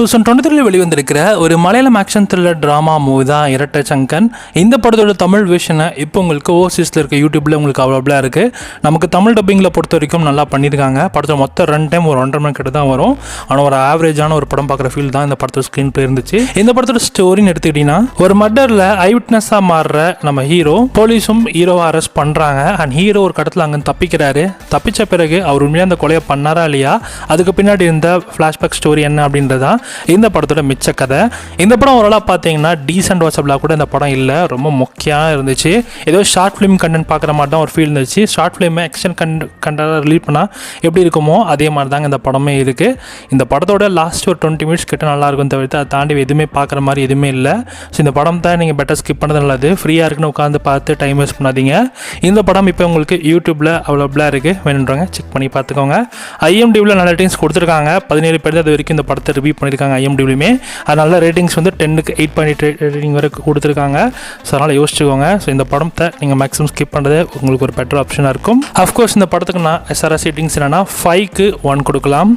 2023 வெளிவந்திருக்கிற ஒரு Malayalam action thriller drama movie தான் இரட்டை சங்கன். இந்த படத்தோட தமிழ் விஷனை இப்போ உங்களுக்கு ஓவர்சீஸில் இருக்க யூடியூப்பில் உங்களுக்கு அவைலபிளாக இருக்குது. நமக்கு தமிழ் டப்பிங்கில் பொறுத்த வரைக்கும் நல்லா பண்ணியிருக்காங்க. படத்தோட மொத்த ரன் டைம் ஒரு 1.5 மணி கிட்ட தான் வரும். ஆனால் ஒரு ஆவரேஜான ஒரு படம் பார்க்குற ஃபீல் தான் இந்த படத்தோட ஸ்க்ரீன் பிளே இருந்துச்சு. இந்த படத்தோட ஸ்டோரின்னு எடுத்துக்கிட்டிங்கன்னா, ஒரு மர்டரில் ஐ விட்னஸாக மாறுற நம்ம ஹீரோ போலீஸும் ஹீரோவை அரெஸ்ட் பண்ணுறாங்க. அண்ட் ஹீரோ ஒரு கடத்தில் அங்கே தப்பிக்கிறாரு. தப்பிச்ச பிறகு அவர் உண்மையாக அந்த கொலையை பண்ணாரா இல்லையா, அதுக்கு பின்னாடி இருந்த ஃப்ளாஷ்பேக் ஸ்டோரி என்ன அப்படின்றதான் இந்த படத்தோட மிச்ச கதை. இந்த படம் ஓரளவு பார்த்தீங்கன்னா டீசென்ட் வாட்சபிளாக கூட இந்த படம் இல்லை, ரொம்ப மொக்கையாக இருந்துச்சு. ஏதோ ஷார்ட் ஃபிலிம் கண்டென்ட் பார்க்குற மாதிரி தான் ஒரு ஃபீல் இருந்துச்சு. Short film action content release பண்ணால் எப்படி இருக்குமோ அதே மாதிரி தாங்க இந்த படமே இருக்குது. இந்த படத்தோட லாஸ்ட் ஒரு 20 மினிட்ஸ் கிட்ட நல்லாயிருக்கும் தவிர்த்து அதை தாண்டி எதுவுமே பார்க்குற மாதிரி எதுவுமே இல்லை. ஸோ இந்த படம் தான் நீங்கள் பெட்டர் ஸ்கிப் பண்ணது நல்லது. ஃப்ரீயாக இருக்குன்னு உட்காந்து பார்த்து டைம் வேஸ்ட் பண்ணாதீங்க. இந்த படம் இப்போ உங்களுக்கு யூடியூப்பில் அவைலபிளாக இருக்குது, வேணுன்றவங்க செக் பண்ணி பார்த்துக்கோங்க. IMDbல நல்ல ரேட்டிங்ஸ் கொடுத்துருக்காங்க. 17 பேர் அது வரைக்கும் இந்த படத்தை ரிவ்யூ பண்ணியிருக்காங்க IMDbலையுமே. அதனால ரேட்டிங்ஸ் வந்து 10க்கு 8.8 ரேட்டிங் வரைக்கும் கொடுத்துருக்காங்க. ஸோ அதனால் யோசிச்சுக்கோங்க. ஸோ இந்த படத்தை நீங்கள் மேக்ஸிமம் ஸ்கிப் பண்ணுறது உங்களுக்கு ஒரு பெட்டர் ஆப்ஷனாக இருக்கும். அஃப்கோர்ஸ் இந்த படத்துக்கு நான் SRS ரேட்டிங்ஸ் என்னென்னா 5க்கு 1 கொடுக்கலாம்.